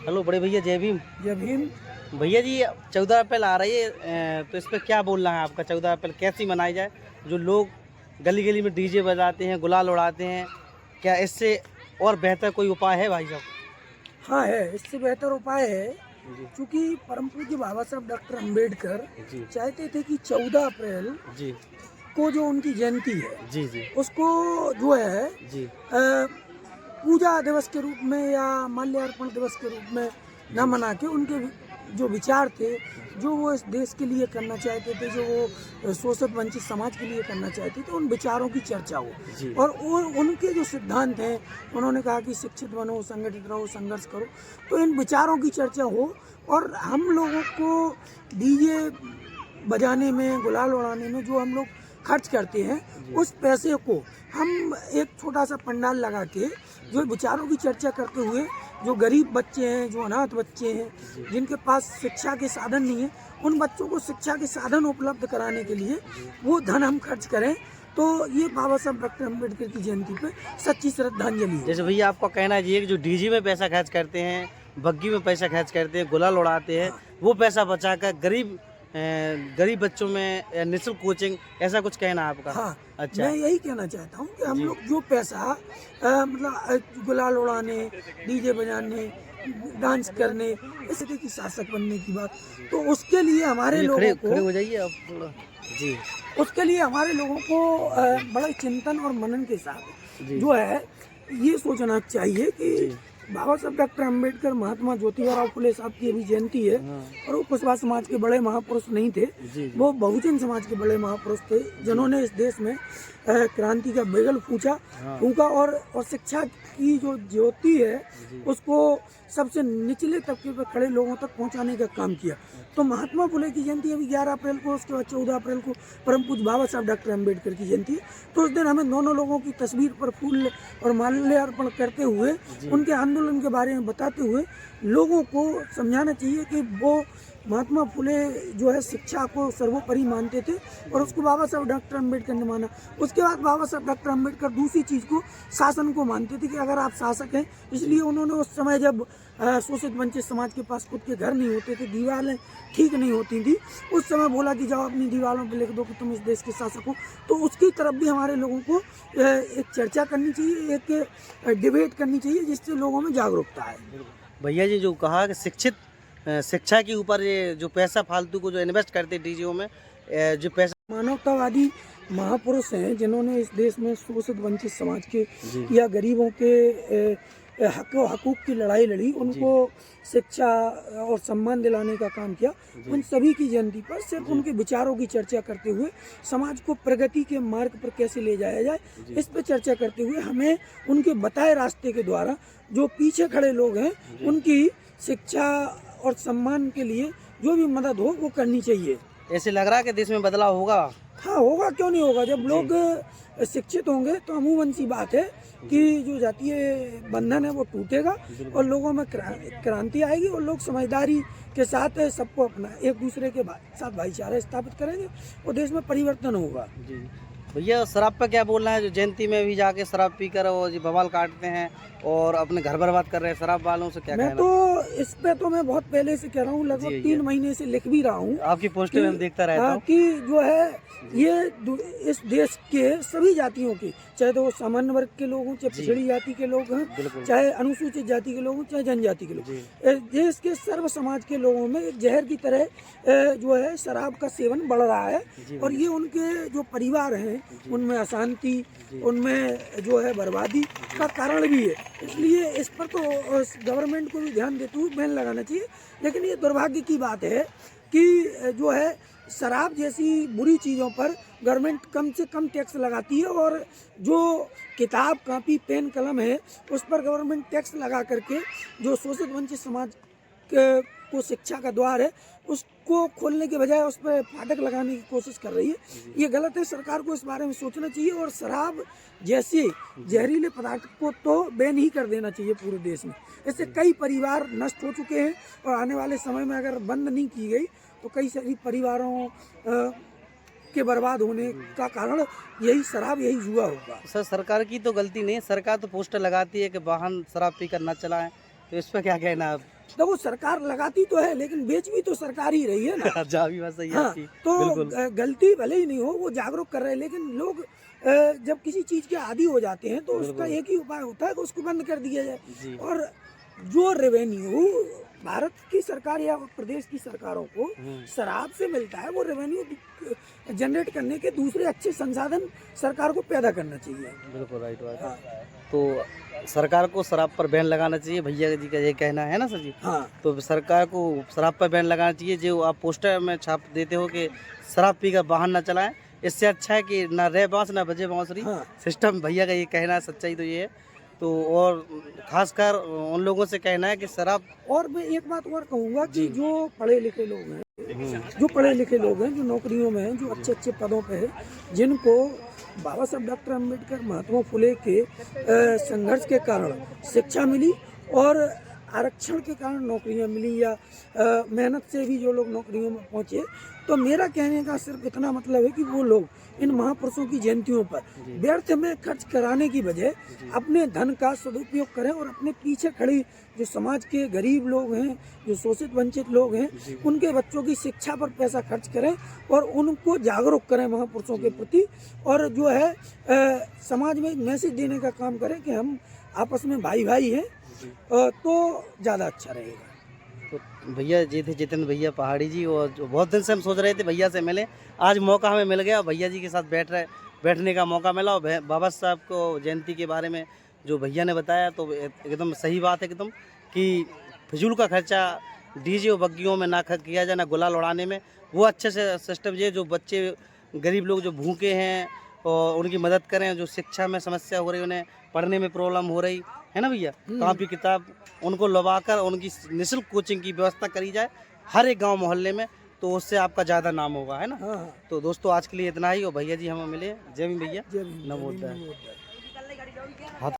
Hello बड़े भैया, जय भीम। जय भीम। भैया जी 14 अप्रैल आ रही है, तो इस पर क्या बोलना है आपका? 14 अप्रैल कैसी मनाई जाए? जो लोग गली गली में डीजे बजाते हैं, गुलाल उड़ाते हैं, क्या इससे और बेहतर कोई उपाय है भाई साहब? हाँ है, इससे बेहतर उपाय है। जी क्योंकि परम पूज्य बाबा साहब डॉक्टर अंबेडकर जी चाहते थे कि 14 अप्रैल जी को जो उनकी जयंती है जी जी उसको जो है जी पूजा दिवस के रूप में या माल्यार्पण दिवस के रूप में न मना के उनके जो विचार थे, जो वो इस देश के लिए करना चाहते थे, जो वो शोषित वंचित समाज के लिए करना चाहते थे, उन विचारों की चर्चा जी। हो। और वो उनके जो सिद्धांत हैं, उन्होंने कहा कि शिक्षित बनो, संगठित रहो, संघर्ष करो। तो इन विचारों की चर्चा हो और हम लोगों को डीजे बजाने में, गुलाल उड़ाने में जो हम लोग खर्च करते हैं, उस पैसे को हम एक छोटा सा पंडाल लगा के जो विचारों की चर्चा करते हुए, जो गरीब बच्चे हैं, जो अनाथ बच्चे हैं, जिनके पास शिक्षा के साधन नहीं है, उन बच्चों को शिक्षा के साधन उपलब्ध कराने के लिए वो धन हम खर्च करें। तो ये बाबा साहब डॉक्टर अम्बेडकर की जयंती पे सच्ची श्रद्धांजलि है। जैसे भैया आपका कहना है ये कि जो डीजे में पैसा खर्च करते हैं, बग्गी में पैसा खर्च करते हैं, गुलाल उड़ाते हैं, वो पैसा बचाकर गरीब बच्चों में निःशुल्क कोचिंग, ऐसा कुछ कहना है आपका? हाँ, अच्छा। मैं यही कहना चाहता हूँ कि हम लोग जो पैसा मतलब गुलाल उड़ाने, डीजे बजाने, डांस करने, इस तरह की शासक बनने की बात, तो उसके लिए हमारे जी, लोगों खड़े को हो जाइए आप थोड़ा। जी उसके लिए हमारे लोगों को बड़े चिंतन और मनन के साथ जी जो है ये सोचना चाहिए कि जी बाबा साहब डॉक्टर अम्बेडकर, महात्मा ज्योतिबा फुले साहब की अभी जयंती है। हाँ। और वो कुशवाहा समाज के बड़े महापुरुष नहीं थे, जी वो बहुजन समाज के बड़े महापुरुष थे, जिन्होंने इस देश में क्रांति का बिगल फूंका और शिक्षा की जो ज्योति है उसको सबसे निचले तबके पर खड़े लोगों तक पहुंचाने का काम किया। तो महात्मा फुले की जयंती अभी 11 अप्रैल को, उसके बाद 14 अप्रैल को परम पूज्य बाबा साहब डॉक्टर अम्बेडकर की जयंती है। तो उस दिन हमें दोनों लोगों की तस्वीर पर फूल और माल्यार्पण करते हुए, उनके आंदोलन के बारे में बताते हुए लोगों को समझाना चाहिए कि वो महात्मा फुले जो है शिक्षा को सर्वोपरि मानते थे और उसको बाबा साहब डॉक्टर अम्बेडकर ने माना। उसके बाद बाबा साहब डॉक्टर अम्बेडकर दूसरी चीज़ को, शासन को मानते थे कि अगर आप शासक हैं, इसलिए उन्होंने उस समय जब शोषित वंचित समाज के पास खुद के घर नहीं होते थे, दीवारें ठीक नहीं होती थी, उस समय बोला कि जाओ अपनी दीवारों पर लिख दो कि तुम इस देश के शासक हो। तो उसकी तरफ भी हमारे लोगों को एक चर्चा करनी चाहिए, एक डिबेट करनी चाहिए, जिससे लोगों में जागरूकता है। भैया जी जो कहा कि शिक्षा के ऊपर ये जो पैसा फालतू को जो इन्वेस्ट करते डीजे में, जो पैसा, मानवतावादी महापुरुष हैं जिन्होंने इस देश में शोषित वंचित समाज के या गरीबों के हकूक की लड़ाई लड़ी, उनको शिक्षा और सम्मान दिलाने का काम किया, उन सभी की जयंती पर सिर्फ उनके विचारों की चर्चा करते हुए समाज को प्रगति के मार्ग पर कैसे ले जाया जाए, इस पर चर्चा करते हुए हमें उनके बताए रास्ते के द्वारा जो पीछे खड़े लोग हैं उनकी शिक्षा और सम्मान के लिए जो भी मदद हो वो करनी चाहिए। ऐसे लग रहा है कि देश में बदलाव होगा। हाँ होगा, क्यों नहीं होगा। जब लोग शिक्षित होंगे तो अमूमन सी बात है कि जो जातीय बंधन है वो टूटेगा और लोगों में क्रांति आएगी और लोग समझदारी के साथ सबको अपना एक दूसरे के साथ भाईचारा स्थापित करेंगे और देश में परिवर्तन होगा। जी भैया, शराब पर क्या बोलना है? जो जयंती में भी जाके शराब पीकर और जी बवाल काटते हैं और अपने घर बर्बाद कर रहे हैं, शराब वालों से क्या कहना? मैं तो इस पे तो मैं बहुत पहले से कह रहा हूँ, लगभग 3 महीने से लिख भी रहा हूँ। आपकी पोस्टें में देखता रहता हूँ कि जो है ये इस देश के सभी जातियों की, चाहे तो वो सामान्य वर्ग के लोग हों, चाहे पिछड़ी जाति के लोग हैं, चाहे अनुसूचित जाति के लोग हों, चाहे जनजाति के लोग, देश के सर्व समाज के लोगों में एक जहर की तरह जो है शराब का सेवन बढ़ रहा है और ये उनके जो परिवार हैं उनमें अशांति, उनमें जो है बर्बादी का कारण भी है। इसलिए इस पर तो गवर्नमेंट को भी ध्यान देते हुए बैन लगाना चाहिए। लेकिन ये दुर्भाग्य की बात है कि जो है शराब जैसी बुरी चीज़ों पर गवर्नमेंट कम से कम टैक्स लगाती है और जो किताब, कॉपी, पेन, कलम है उस पर गवर्नमेंट टैक्स लगा करके जो शोषित वंचित समाज को शिक्षा का द्वार है उसको खोलने के बजाय उस पर फाटक लगाने की कोशिश कर रही है। ये गलत है, सरकार को इस बारे में सोचना चाहिए और शराब जैसे जहरीले पदार्थ को तो बैन ही कर देना चाहिए पूरे देश में। इससे कई परिवार नष्ट हो चुके हैं और आने वाले समय में अगर बंद नहीं की गई तो कई सारी परिवारों के बर्बाद होने का कारण यही शराब, यही जुआ होगा। सर, सरकार की तो गलती नहीं है, सरकार तो पोस्टर लगाती है कि वाहन शराब पीकर न चलाएं, तो इस पर क्या कहना है आप? देखो सरकार लगाती तो है लेकिन बेच भी तो सरकार ही रही है ना। जा भी बात सही है हाँ, आपकी। तो बिल्कुल गलती भले ही नहीं हो, वो जागरूक कर रहे हैं, लेकिन लोग जब किसी चीज के आदी हो जाते हैं तो उसका एक ही उपाय होता है कि उसको बंद कर दिया जाए। जी। और जो रेवेन्यू भारत की सरकार या प्रदेश की सरकारों को शराब से मिलता है, वो रेवेन्यू जनरेट करने के दूसरे अच्छे संसाधन सरकार को पैदा करना चाहिए। बिल्कुल राइट बात है। हाँ, तो सरकार को शराब पर बैन लगाना चाहिए, भैया जी का ये कहना है ना सर जी। हाँ, तो सरकार को शराब पर बैन लगाना चाहिए। जो आप पोस्टर में छाप देते हो कि शराब पीकर वाहन ना चलाएं, इससे अच्छा है कि ना रह बांस ना बजे बांसुरी। हाँ। सिस्टम भैया का ये कहना है, सच्चाई तो ये है। तो और खासकर उन लोगों से कहना है कि शराब और मैं एक बात और कहूँगा कि जो पढ़े लिखे लोग हैं, जो पढ़े लिखे लोग हैं, जो नौकरियों में हैं, जो अच्छे अच्छे पदों पे हैं, जिनको बाबा साहब डॉक्टर अम्बेडकर, महात्मा फुले के संघर्ष के कारण शिक्षा मिली और आरक्षण के कारण नौकरियां मिली या मेहनत से भी जो लोग नौकरियों में पहुंचे, तो मेरा कहने का सिर्फ इतना मतलब है कि वो लोग इन महापुरुषों की जयंतियों पर व्यर्थ में खर्च कराने की बजाय अपने धन का सदुपयोग करें और अपने पीछे खड़ी जो समाज के गरीब लोग हैं, जो शोषित वंचित लोग हैं, उनके बच्चों की शिक्षा पर पैसा खर्च करें और उनको जागरूक करें महापुरुषों के प्रति, और जो है समाज में एक मैसेज देने का काम करें कि हम आपस में भाई भाई हैं, तो ज़्यादा अच्छा रहेगा। तो भैया जी थे जितेंद्र भैया पहाड़ी जी, और जो बहुत दिन से हम सोच रहे थे भैया से मिले, आज मौका हमें मिल गया। भैया जी के साथ बैठने का मौका मिला और बाबा साहब को जयंती के बारे में जो भैया ने बताया तो एकदम सही बात है एकदम, कि फिजूल का खर्चा डीजे और बग्गियों में ना किया जाए, ना गुलाल उड़ाने में। वो अच्छे से सिस्टम ये जो बच्चे गरीब लोग जो भूखे हैं और उनकी मदद करें, जो शिक्षा में समस्या हो रही, उन्हें पढ़ने में प्रॉब्लम हो रही है ना भैया, कॉपी किताब उनको लवाकर उनकी निःशुल्क कोचिंग की व्यवस्था करी जाए हर एक गांव मोहल्ले में, तो उससे आपका ज़्यादा नाम होगा, है ना। हाँ। तो दोस्तों आज के लिए इतना ही, और भैया जी हमें मिले। जय भीम भैया, जय भीम, नमोदय। नमोदय।